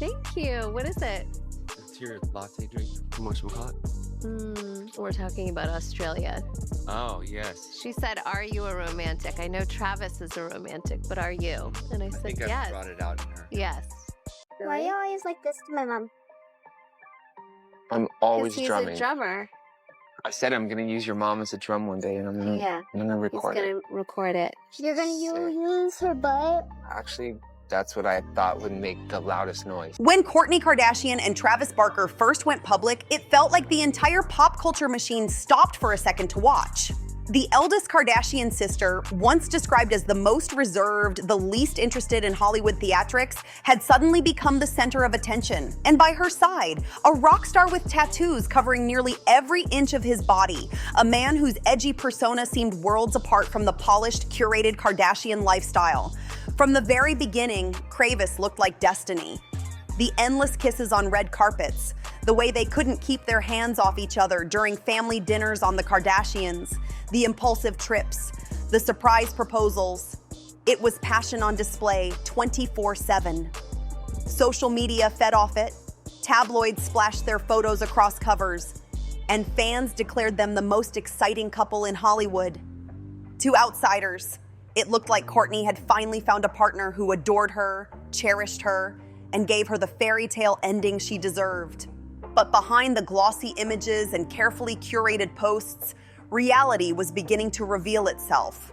Thank you. What is it? It's your latte drink. Whatchamacallit? We're talking about Australia. Oh, yes. She said, are you a romantic? I know Travis is a romantic, but are you? And I said, think yes. I brought it out in her. Yes. Why are you always like this to my mom? I'm always He's drumming. a drummer. I said I'm gonna use your mom as a drum one day, and I'm gonna record He's gonna record it. You're gonna use her butt? Actually, that's what I thought would make the loudest noise. When Kourtney Kardashian and Travis Barker first went public, it felt like the entire pop culture machine stopped for a second to watch. The eldest Kardashian sister, once described as the most reserved, the least interested in Hollywood theatrics, had suddenly become the center of attention. And by her side, a rock star with tattoos covering nearly every inch of his body, a man whose edgy persona seemed worlds apart from the polished, curated Kardashian lifestyle. From the very beginning, Kravis looked like destiny. The endless kisses on red carpets, the way they couldn't keep their hands off each other during family dinners on the Kardashians, the impulsive trips, the surprise proposals. It was passion on display 24/7. Social media fed off it, tabloids splashed their photos across covers, and fans declared them the most exciting couple in Hollywood. To outsiders, it looked like Kourtney had finally found a partner who adored her, cherished her, and gave her the fairy tale ending she deserved. But behind the glossy images and carefully curated posts, reality was beginning to reveal itself.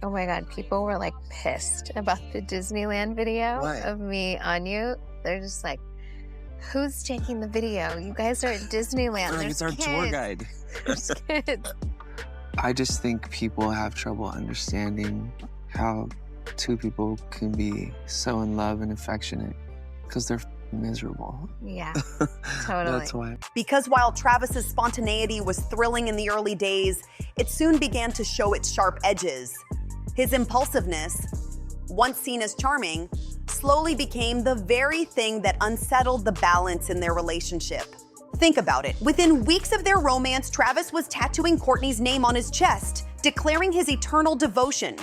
Oh my God, people were like pissed about the Disneyland video of me on you. They're just like, who's taking the video? You guys are at Disneyland. Like, it's our tour guide. There's kids. I just think people have trouble understanding how two people can be so in love and affectionate because they're miserable. Yeah, totally. That's why. Because while Travis's spontaneity was thrilling in the early days, it soon began to show its sharp edges. His impulsiveness, once seen as charming, slowly became the very thing that unsettled the balance in their relationship. Think about it. Within weeks of their romance, Travis was tattooing Kourtney's name on his chest, declaring his eternal devotion.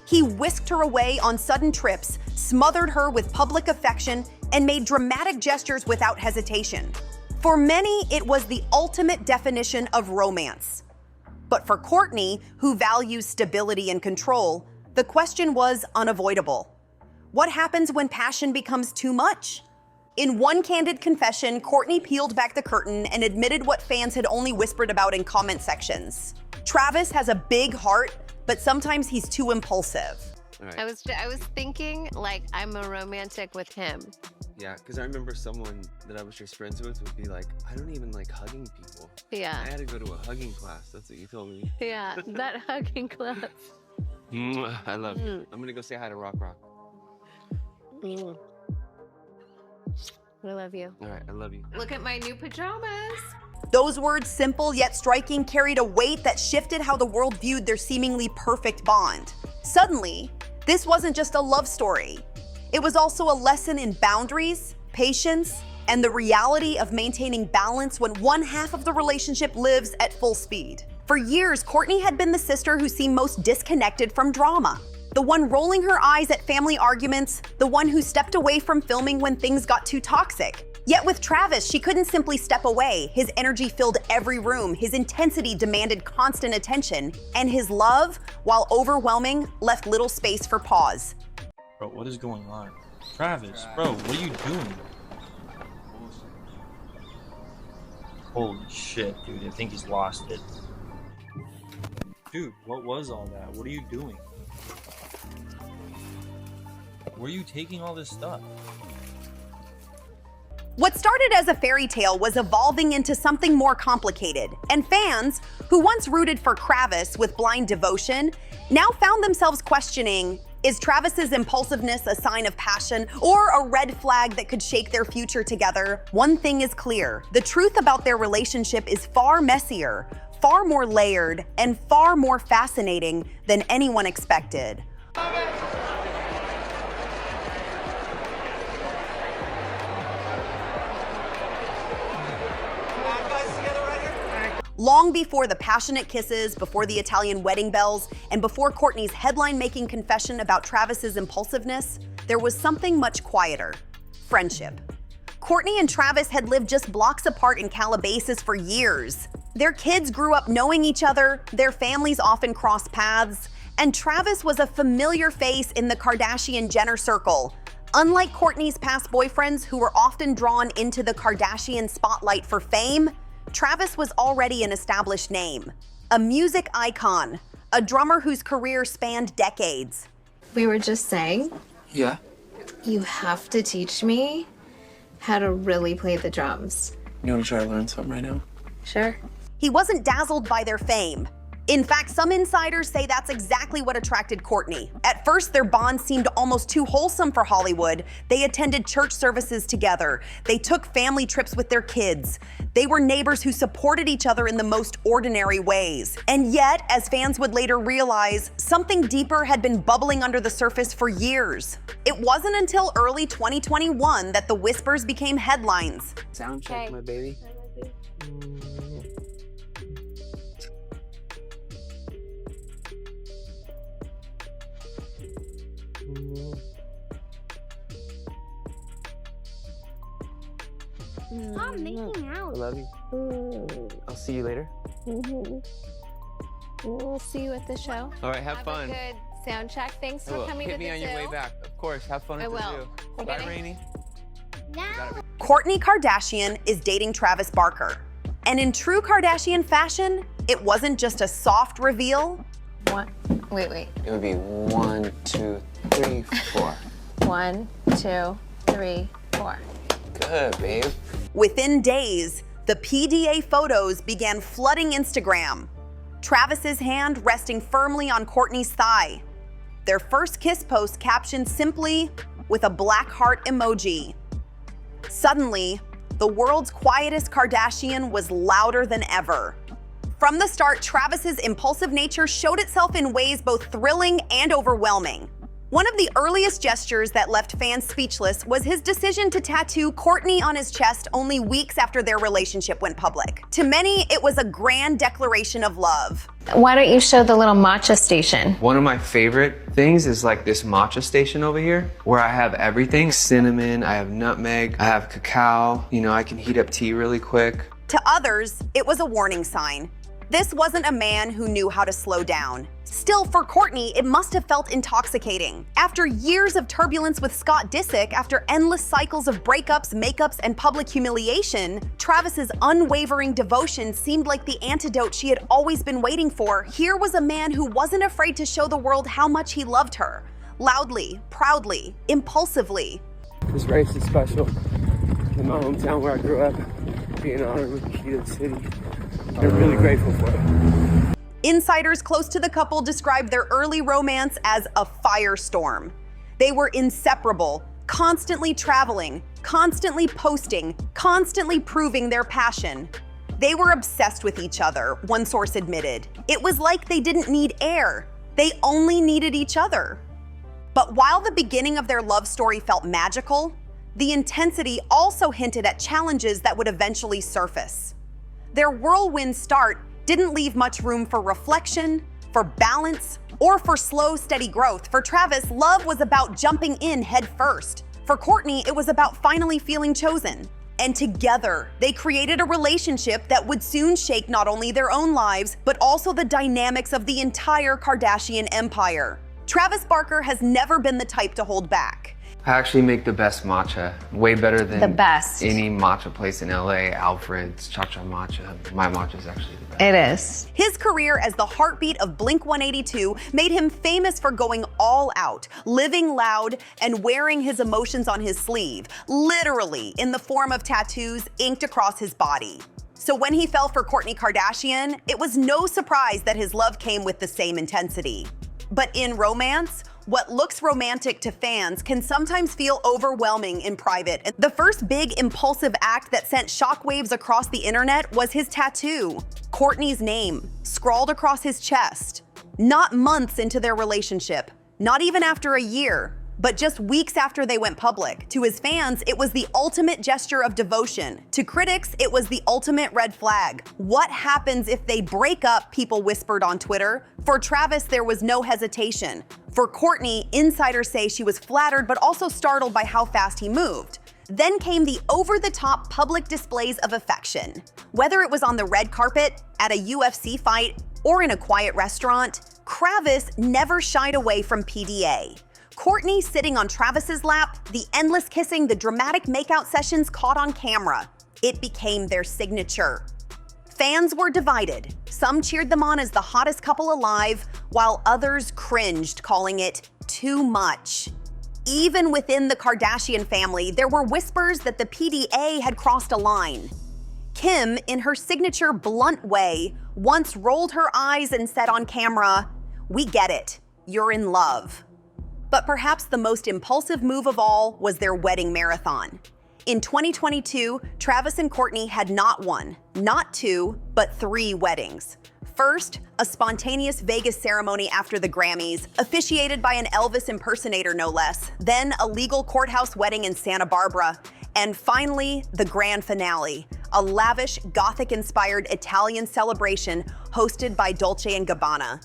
He whisked her away on sudden trips, smothered her with public affection, and made dramatic gestures without hesitation. For many, it was the ultimate definition of romance. But for Kourtney, who values stability and control, the question was unavoidable. What happens when passion becomes too much? In one candid confession, Kourtney peeled back the curtain and admitted what fans had only whispered about in comment sections. Travis has a big heart, but sometimes he's too impulsive. Right. I was thinking like I'm a romantic with him. Yeah, because I remember someone that I was just friends with would be like, I don't even like hugging people. Yeah. I had to go to a hugging class. That's what you told me. Yeah, that hugging class. I love you. I'm gonna go say hi to Rock Rock. I love you. All right, I love you. Look at my new pajamas. Those words, simple yet striking, carried a weight that shifted how the world viewed their seemingly perfect bond. Suddenly, this wasn't just a love story. It was also a lesson in boundaries, patience, and the reality of maintaining balance when one half of the relationship lives at full speed. For years, Kourtney had been the sister who seemed most disconnected from drama. The one rolling her eyes at family arguments, the one who stepped away from filming when things got too toxic. Yet with Travis, she couldn't simply step away. His energy filled every room, his intensity demanded constant attention, and his love, while overwhelming, left little space for pause. Bro, what is going on? Travis, bro, what are you doing? Holy shit, dude, I think he's lost it. Dude, what was all that? What are you doing? Where are you taking all this stuff? What started as a fairy tale was evolving into something more complicated, and fans, who once rooted for Kravis with blind devotion, now found themselves questioning, is Travis's impulsiveness a sign of passion or a red flag that could shake their future together? One thing is clear, the truth about their relationship is far messier, far more layered, and far more fascinating than anyone expected. Long before the passionate kisses, before the Italian wedding bells, and before Kourtney's headline-making confession about Travis's impulsiveness, there was something much quieter: friendship. Kourtney and Travis had lived just blocks apart in Calabasas for years. Their kids grew up knowing each other, their families often crossed paths, and Travis was a familiar face in the Kardashian-Jenner circle. Unlike Kourtney's past boyfriends who were often drawn into the Kardashian spotlight for fame, Travis was already an established name, a music icon, a drummer whose career spanned decades. We were just saying, Yeah? you have to teach me how to really play the drums. You want to try to learn something right now? Sure. He wasn't dazzled by their fame. In fact, some insiders say that's exactly what attracted Kourtney. At first, their bond seemed almost too wholesome for Hollywood. They attended church services together. They took family trips with their kids. They were neighbors who supported each other in the most ordinary ways. And yet, as fans would later realize, something deeper had been bubbling under the surface for years. It wasn't until early 2021 that the whispers became headlines. Sound check, my baby. Stop making I out. love you. I'll see you later. We'll see you at the show. All right, have Have fun. a good sound check. Thanks I for will. coming Hit to me the on zoo. your way back. Of course, have fun I at the will. zoo. Okay. Bye, Rainey. Now. Kourtney Kardashian is dating Travis Barker. And in true Kardashian fashion, it wasn't just a soft reveal. One. Wait. It would be 1, 2, 3, 4. 1, 2, 3, 4. Good, babe. Within days, the PDA photos began flooding Instagram. Travis's hand resting firmly on Kourtney's thigh. Their first kiss post captioned simply with a black heart emoji. Suddenly, the world's quietest Kardashian was louder than ever. From the start, Travis's impulsive nature showed itself in ways both thrilling and overwhelming. One of the earliest gestures that left fans speechless was his decision to tattoo Kourtney on his chest only weeks after their relationship went public. To many, it was a grand declaration of love. Why don't you show the little matcha station? One of my favorite things is like this matcha station over here where I have everything. Cinnamon, I have nutmeg, I have cacao. You know, I can heat up tea really quick. To others, it was a warning sign. This wasn't a man who knew how to slow down. Still, for Kourtney, it must have felt intoxicating. After years of turbulence with Scott Disick, after endless cycles of breakups, makeups, and public humiliation, Travis's unwavering devotion seemed like the antidote she had always been waiting for. Here was a man who wasn't afraid to show the world how much he loved her. Loudly, proudly, impulsively. This race is special. In my hometown where I grew up, being honored with the key to the city. I'm really grateful for it. Insiders close to the couple described their early romance as a firestorm. They were inseparable, constantly traveling, constantly posting, constantly proving their passion. They were obsessed with each other, one source admitted. It was like they didn't need air. They only needed each other. But while the beginning of their love story felt magical, the intensity also hinted at challenges that would eventually surface. Their whirlwind start didn't leave much room for reflection, for balance, or for slow, steady growth. For Travis, love was about jumping in head first. For Kourtney, it was about finally feeling chosen. And together, they created a relationship that would soon shake not only their own lives, but also the dynamics of the entire Kardashian empire. Travis Barker has never been the type to hold back. I actually make the best matcha, way better than The best. any matcha place in LA, Alfred's, Cha-Cha Matcha. My matcha is actually the best. It is. His career as the heartbeat of Blink-182 made him famous for going all out, living loud, and wearing his emotions on his sleeve, literally in the form of tattoos inked across his body. So when he fell for Kourtney Kardashian, it was no surprise that his love came with the same intensity. But in romance, what looks romantic to fans can sometimes feel overwhelming in private. The first big impulsive act that sent shockwaves across the internet was his tattoo, Kourtney's name, scrawled across his chest. Not months into their relationship, not even after a year, But just weeks after they went public, to his fans, it was the ultimate gesture of devotion. To critics, it was the ultimate red flag. What happens if they break up, people whispered on Twitter. For Travis, there was no hesitation. For Kourtney, insiders say she was flattered but also startled by how fast he moved. Then came the over-the-top public displays of affection. Whether it was on the red carpet, at a UFC fight, or in a quiet restaurant, Kravis never shied away from PDA. Kourtney sitting on Travis's lap, the endless kissing, the dramatic makeout sessions caught on camera. It became their signature. Fans were divided. Some cheered them on as the hottest couple alive, while others cringed, calling it too much. Even within the Kardashian family, there were whispers that the PDA had crossed a line. Kim, in her signature blunt way, once rolled her eyes and said on camera, "We get it, you're in love." But perhaps the most impulsive move of all was their wedding marathon. In 2022, Travis and Kourtney had not one, not two, but 3 weddings. First, a spontaneous Vegas ceremony after the Grammys, officiated by an Elvis impersonator no less, then a legal courthouse wedding in Santa Barbara, and finally, the grand finale, a lavish, Gothic-inspired Italian celebration hosted by Dolce & Gabbana.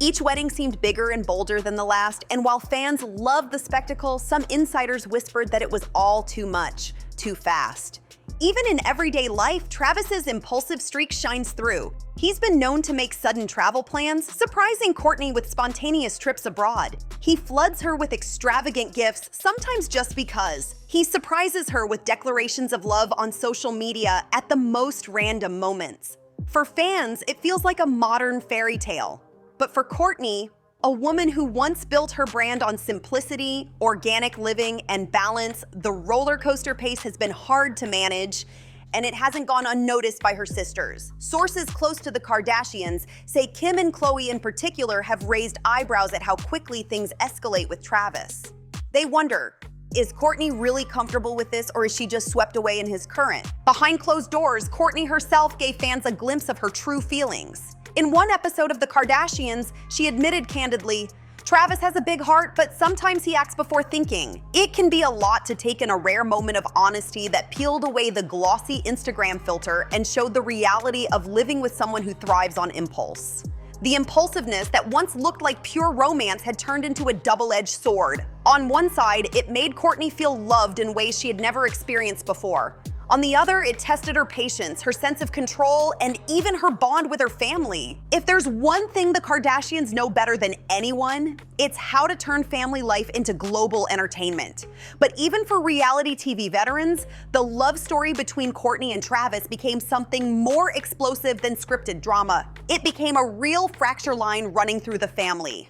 Each wedding seemed bigger and bolder than the last, and while fans loved the spectacle, some insiders whispered that it was all too much, too fast. Even in everyday life, Travis's impulsive streak shines through. He's been known to make sudden travel plans, surprising Kourtney with spontaneous trips abroad. He floods her with extravagant gifts, sometimes just because. He surprises her with declarations of love on social media at the most random moments. For fans, it feels like a modern fairy tale. But for Kourtney, a woman who once built her brand on simplicity, organic living, and balance, the roller coaster pace has been hard to manage, and it hasn't gone unnoticed by her sisters. Sources close to the Kardashians say Kim and Khloe in particular have raised eyebrows at how quickly things escalate with Travis. They wonder, is Kourtney really comfortable with this, or is she just swept away in his current? Behind closed doors, Kourtney herself gave fans a glimpse of her true feelings. In one episode of The Kardashians, she admitted candidly, "Travis has a big heart, but sometimes he acts before thinking." It can be a lot to take in a rare moment of honesty that peeled away the glossy Instagram filter and showed the reality of living with someone who thrives on impulse. The impulsiveness that once looked like pure romance had turned into a double-edged sword. On one side, it made Kourtney feel loved in ways she had never experienced before. On the other, it tested her patience, her sense of control, and even her bond with her family. If there's one thing the Kardashians know better than anyone, it's how to turn family life into global entertainment. But even for reality TV veterans, the love story between Kourtney and Travis became something more explosive than scripted drama. It became a real fracture line running through the family.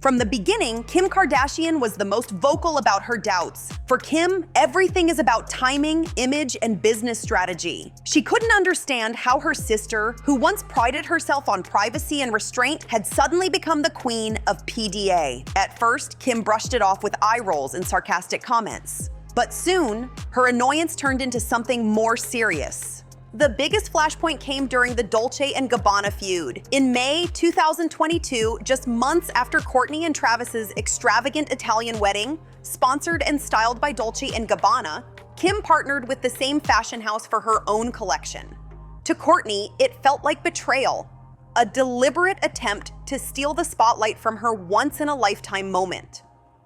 From the beginning, Kim Kardashian was the most vocal about her doubts. For Kim, everything is about timing, image, and business strategy. She couldn't understand how her sister, who once prided herself on privacy and restraint, had suddenly become the queen of PDA. At first, Kim brushed it off with eye rolls and sarcastic comments. But soon, her annoyance turned into something more serious. The biggest flashpoint came during the Dolce & Gabbana feud. In May 2022, just months after Kourtney and Travis's extravagant Italian wedding, sponsored and styled by Dolce & Gabbana, Kim partnered with the same fashion house for her own collection. To Kourtney, it felt like betrayal, a deliberate attempt to steal the spotlight from her once-in-a-lifetime moment.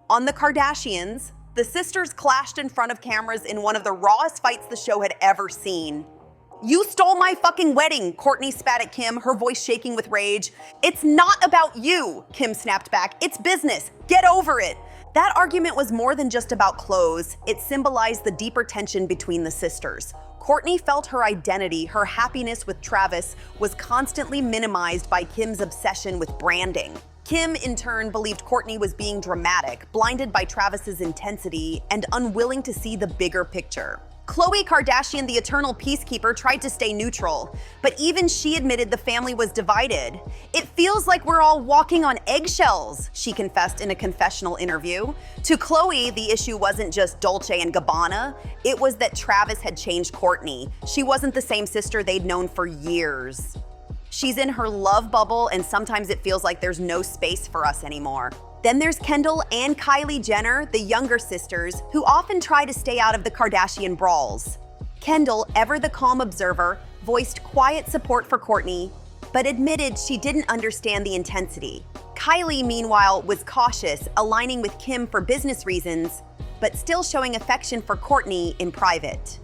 On The Kardashians, the sisters clashed in front of cameras in one of the rawest fights the show had ever seen. "You stole my fucking wedding," Kourtney spat at Kim, her voice shaking with rage. "It's not about you," Kim snapped back. "It's business. Get over it." That argument was more than just about clothes. It symbolized the deeper tension between the sisters. Kourtney felt her identity, her happiness with Travis, was constantly minimized by Kim's obsession with branding. Kim, in turn, believed Kourtney was being dramatic, blinded by Travis's intensity, and unwilling to see the bigger picture. Khloe Kardashian, the eternal peacekeeper, tried to stay neutral, but even she admitted the family was divided. "It feels like we're all walking on eggshells," she confessed in a confessional interview. To Khloe, the issue wasn't just Dolce & Gabbana, it was that Travis had changed Kourtney. She wasn't the same sister they'd known for years. "She's in her love bubble, and sometimes it feels like there's no space for us anymore." Then there's Kendall and Kylie Jenner, the younger sisters, who often try to stay out of the Kardashian brawls. Kendall, ever the calm observer, voiced quiet support for Kourtney, but admitted she didn't understand the intensity. Kylie, meanwhile, was cautious, aligning with Kim for business reasons, but still showing affection for Kourtney in private.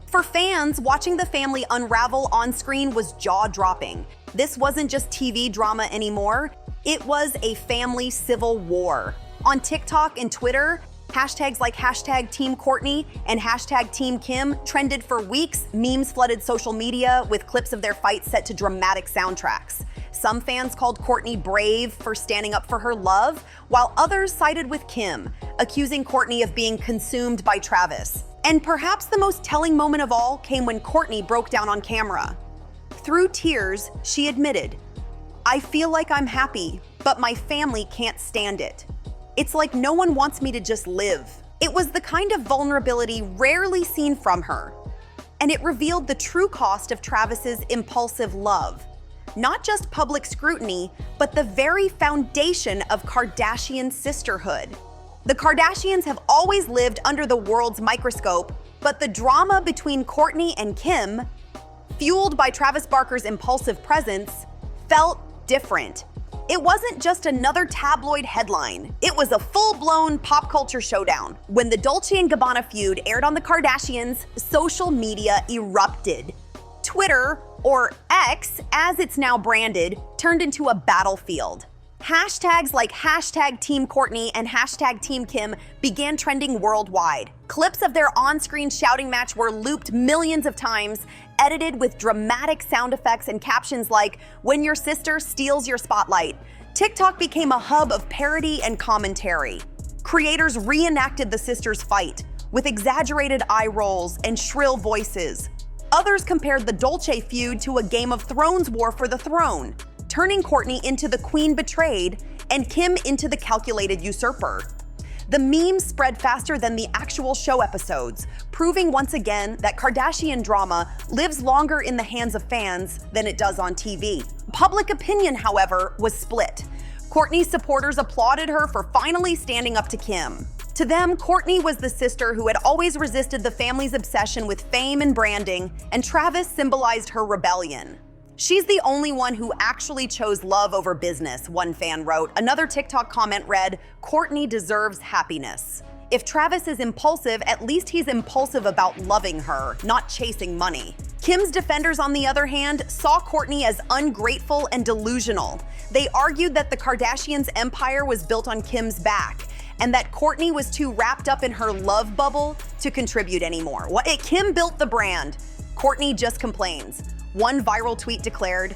For fans, watching the family unravel on screen was jaw-dropping. This wasn't just TV drama anymore, it was a family civil war. On TikTok and Twitter, hashtags like hashtag Team Kourtney and hashtag Team Kim trended for weeks. Memes flooded social media with clips of their fights set to dramatic soundtracks. Some fans called Kourtney brave for standing up for her love, while others sided with Kim, accusing Kourtney of being consumed by Travis. And perhaps the most telling moment of all came when Kourtney broke down on camera. Through tears, she admitted, "I feel like I'm happy, but my family can't stand it. It's like no one wants me to just live." It was the kind of vulnerability rarely seen from her. And it revealed the true cost of Travis's impulsive love. Not just public scrutiny, but the very foundation of Kardashian sisterhood. The Kardashians have always lived under the world's microscope, but the drama between Kourtney and Kim, fueled by Travis Barker's impulsive presence, felt different. It wasn't just another tabloid headline. It was a full-blown pop culture showdown. When the Dolce & Gabbana feud aired on the Kardashians, social media erupted. Twitter, or X, as it's now branded, turned into a battlefield. Hashtags like hashtag Team Kourtney and hashtag Team Kim began trending worldwide. Clips of their on-screen shouting match were looped millions of times, edited with dramatic sound effects and captions like, "When your sister steals your spotlight." TikTok became a hub of parody and commentary. Creators reenacted the sisters' fight, with exaggerated eye rolls and shrill voices. Others compared the Dolce feud to a Game of Thrones war for the throne, turning Kourtney into the queen betrayed and Kim into the calculated usurper. The memes spread faster than the actual show episodes, proving once again that Kardashian drama lives longer in the hands of fans than it does on TV. Public opinion, however, was split. Kourtney's supporters applauded her for finally standing up to Kim. To them, Kourtney was the sister who had always resisted the family's obsession with fame and branding, and Travis symbolized her rebellion. "She's the only one who actually chose love over business," one fan wrote. Another TikTok comment read, "Kourtney deserves happiness." If Travis is impulsive, at least he's impulsive about loving her, not chasing money. Kim's defenders, on the other hand, saw Kourtney as ungrateful and delusional. They argued that the Kardashians' empire was built on Kim's back, and that Kourtney was too wrapped up in her love bubble to contribute anymore. Kim built the brand. Kourtney just complains. One viral tweet declared,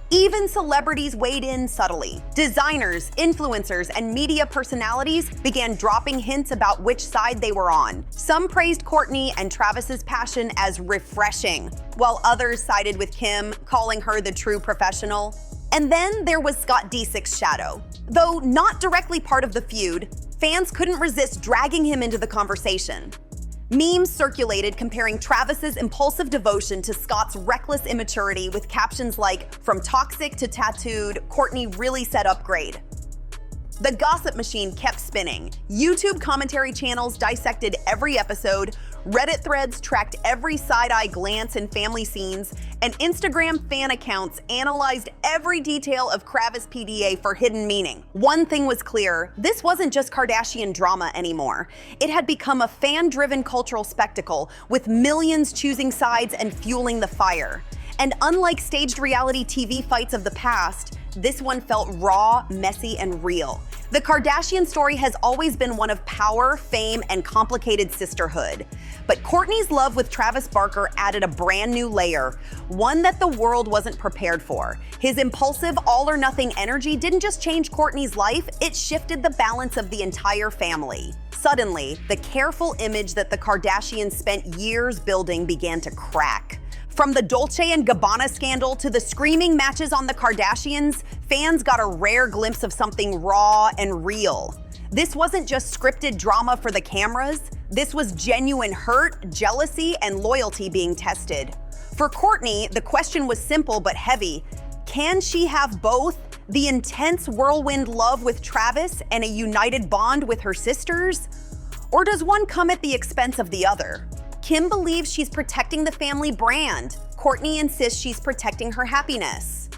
"Even celebrities weighed in subtly. Designers, influencers, and media personalities began dropping hints about which side they were on. Some praised Kourtney and Travis's passion as refreshing, while others sided with Kim, calling her the true professional." And then there was Scott Disick's shadow. Though not directly part of the feud, fans couldn't resist dragging him into the conversation. Memes circulated comparing Travis's impulsive devotion to Scott's reckless immaturity with captions like, "From toxic to tattooed, Kourtney really set up grade." The gossip machine kept spinning. YouTube commentary channels dissected every episode, Reddit threads tracked every side-eye glance in family scenes, and Instagram fan accounts analyzed every detail of Travis PDA for hidden meaning. One thing was clear, this wasn't just Kardashian drama anymore. It had become a fan-driven cultural spectacle, with millions choosing sides and fueling the fire. And unlike staged reality TV fights of the past, this one felt raw, messy, and real. The Kardashian story has always been one of power, fame, and complicated sisterhood. But Kourtney's love with Travis Barker added a brand new layer, one that the world wasn't prepared for. His impulsive, all-or-nothing energy didn't just change Kourtney's life, it shifted the balance of the entire family. Suddenly, the careful image that the Kardashians spent years building began to crack. From the Dolce & Gabbana scandal to the screaming matches on the Kardashians, fans got a rare glimpse of something raw and real. This wasn't just scripted drama for the cameras, this was genuine hurt, jealousy, and loyalty being tested. For Kourtney, the question was simple but heavy. Can she have both? The intense whirlwind love with Travis and a united bond with her sisters? Or does one come at the expense of the other? Kim believes she's protecting the family brand. Kourtney insists she's protecting her happiness.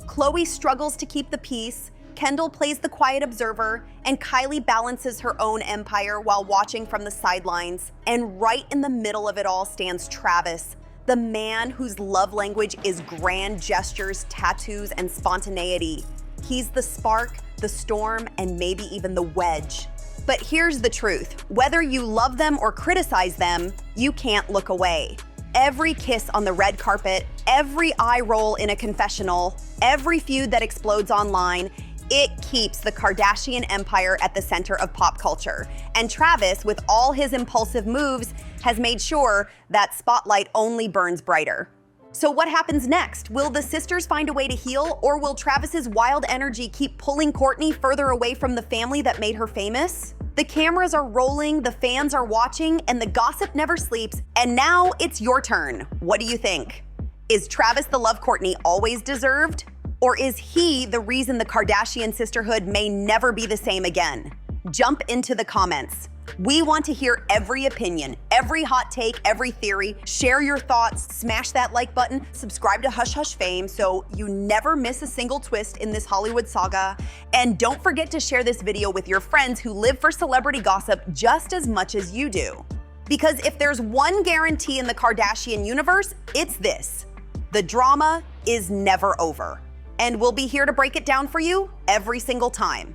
Khloe struggles to keep the peace. Kendall plays the quiet observer, and Kylie balances her own empire while watching from the sidelines. And right in the middle of it all stands Travis, the man whose love language is grand gestures, tattoos, and spontaneity. He's the spark, the storm, and maybe even the wedge. But here's the truth. Whether you love them or criticize them, you can't look away. Every kiss on the red carpet, every eye roll in a confessional, every feud that explodes online, it keeps the Kardashian empire at the center of pop culture. And Travis, with all his impulsive moves, has made sure that spotlight only burns brighter. So what happens next? Will the sisters find a way to heal, or will Travis's wild energy keep pulling Kourtney further away from the family that made her famous? The cameras are rolling, the fans are watching, and the gossip never sleeps. And now it's your turn. What do you think? Is Travis the love Kourtney always deserved? Or is he the reason the Kardashian sisterhood may never be the same again? Jump into the comments. We want to hear every opinion, every hot take, every theory. Share your thoughts, smash that like button, subscribe to Hush Hush Fame so you never miss a single twist in this Hollywood saga. And don't forget to share this video with your friends who live for celebrity gossip just as much as you do. Because if there's one guarantee in the Kardashian universe, it's this: the drama is never over. And we'll be here to break it down for you every single time.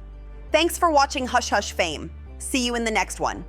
Thanks for watching Hush Hush Fame. See you in the next one.